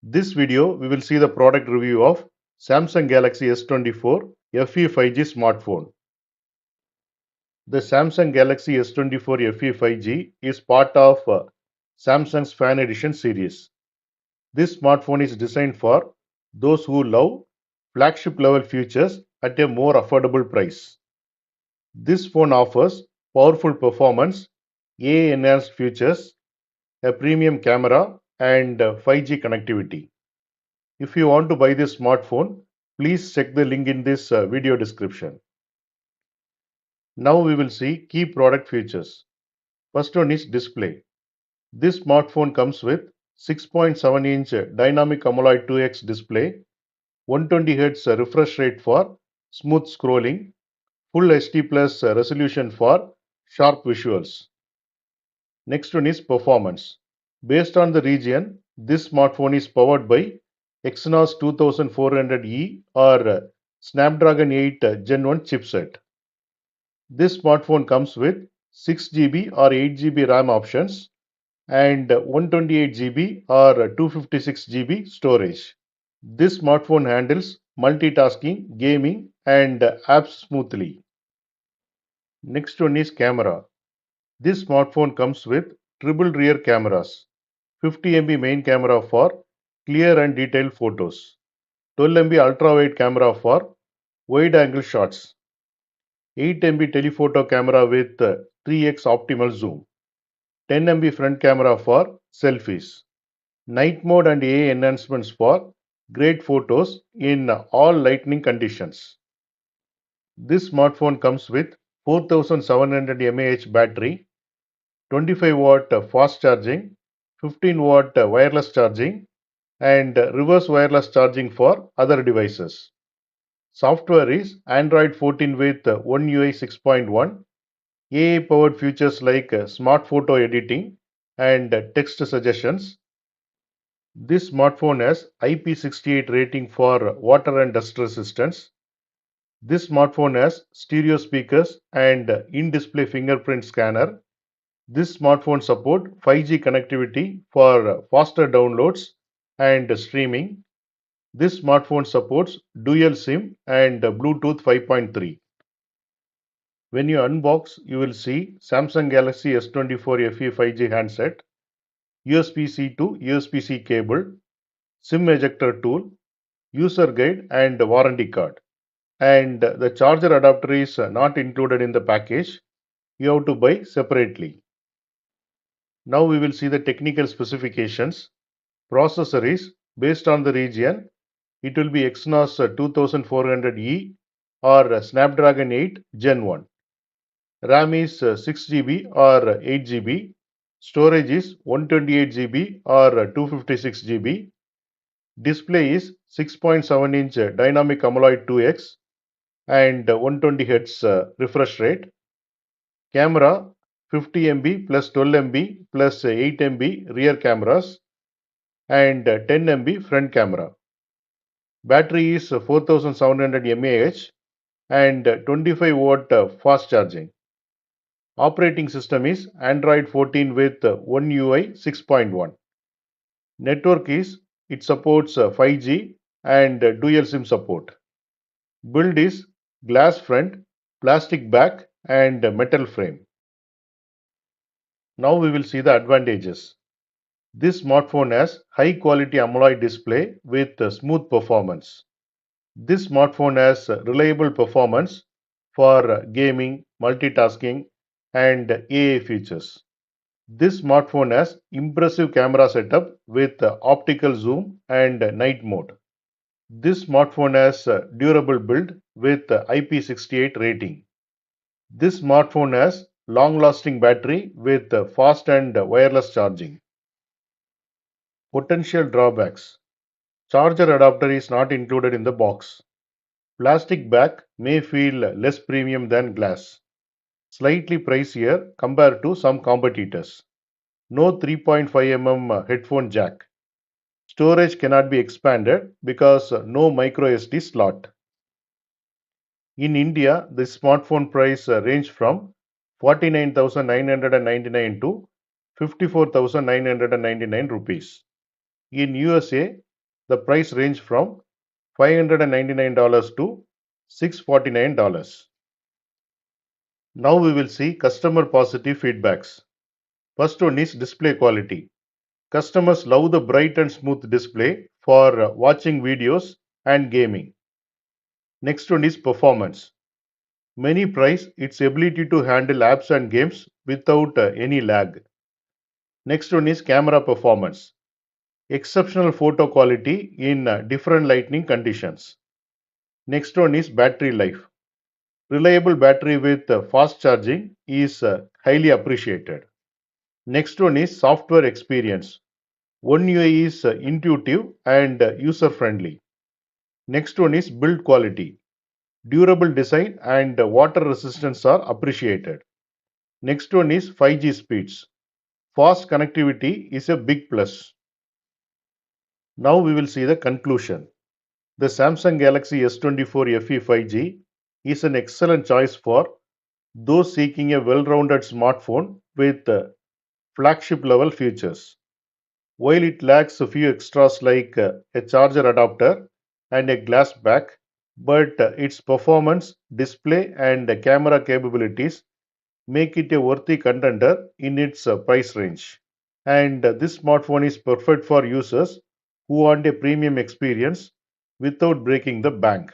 This video we will see the product review of Samsung Galaxy S24 FE 5G smartphone. The Samsung Galaxy S24 FE 5G is part of Samsung's Fan Edition series. This smartphone is designed for those who love flagship level features at a more affordable price. This phone offers powerful performance, AI enhanced features, a premium camera, and 5G connectivity. If you want to buy this smartphone, please check the link in this video description. Now we will see key product features. First one is display. This smartphone comes with 6.7-inch dynamic AMOLED 2X display, 120Hz refresh rate for smooth scrolling, full HD plus resolution for sharp visuals. Next one is performance. Based on the region, this smartphone is powered by Exynos 2400E or Snapdragon 8 Gen 1 chipset. This smartphone comes with 6GB or 8GB RAM options and 128GB or 256GB storage. This smartphone handles multitasking, gaming, and apps smoothly. Next one is camera. This smartphone comes with triple rear cameras, 50MP main camera for clear and detailed photos, 12MP ultra-wide camera for wide-angle shots, 8MP telephoto camera with 3x optimal zoom, 10MP front camera for selfies, night mode and AI enhancements for great photos in all lighting conditions. This smartphone comes with 4700 mAh battery, 25-watt fast charging, 15-watt wireless charging, and reverse wireless charging for other devices. Software is Android 14 with One UI 6.1, AI-powered features like smart photo editing and text suggestions. This smartphone has IP68 rating for water and dust resistance. This smartphone has stereo speakers and in-display fingerprint scanner. This smartphone supports 5G connectivity for faster downloads and streaming. This smartphone supports dual SIM and Bluetooth 5.3. When you unbox, you will see Samsung Galaxy S24 FE 5G handset, USB-C to USB-C cable, SIM ejector tool, user guide and warranty card. And the charger adapter is not included in the package. You have to buy separately. Now we will see the technical specifications. Processor is based on the region. It will be Exynos 2400E or Snapdragon 8 Gen 1. RAM is 6GB or 8GB. Storage is 128GB or 256GB. Display is 6.7-inch dynamic AMOLED 2X and 120Hz refresh rate. Camera 50MP plus 12MP plus 8MP rear cameras and 10MP front camera. Battery is 4700 mAh and 25-watt fast charging. Operating system is Android 14 with One UI 6.1. Network is it supports 5G and dual SIM support. Build is glass front, plastic back and metal frame. Now we will see the advantages. This smartphone has high quality AMOLED display with smooth performance. This smartphone has reliable performance for gaming, multitasking, and AI features. This smartphone has impressive camera setup with optical zoom and night mode. This smartphone has durable build with IP68 rating. This smartphone has long-lasting battery with fast and wireless charging. Potential drawbacks. Charger adapter is not included in the box. Plastic back may feel less premium than glass. Slightly pricier compared to some competitors. No 3.5mm headphone jack. Storage cannot be expanded because no micro SD slot. In India, the smartphone price range from 49,999 to 54,999 rupees. In USA, The price range from $599 to $649. Now we will see customer positive feedbacks. First one is display quality. Customers love the bright and smooth display for watching videos and gaming. Next one is performance. Many prize its ability to handle apps and games without any lag. Next one is camera performance. Exceptional photo quality in different lighting conditions. Next one is battery life. Reliable battery with fast charging is highly appreciated. Next one is software experience. One UI is intuitive and user friendly. Next one is build quality. Durable design and water resistance are appreciated. Next one is 5G speeds. Fast connectivity is a big plus. Now we will see the conclusion. The Samsung Galaxy S24 FE 5G is an excellent choice for those seeking a well-rounded smartphone with flagship level features. While it lacks a few extras like a charger adapter and a glass back, but its performance, display and camera capabilities make it a worthy contender in its price range. And this smartphone is perfect for users who want a premium experience without breaking the bank.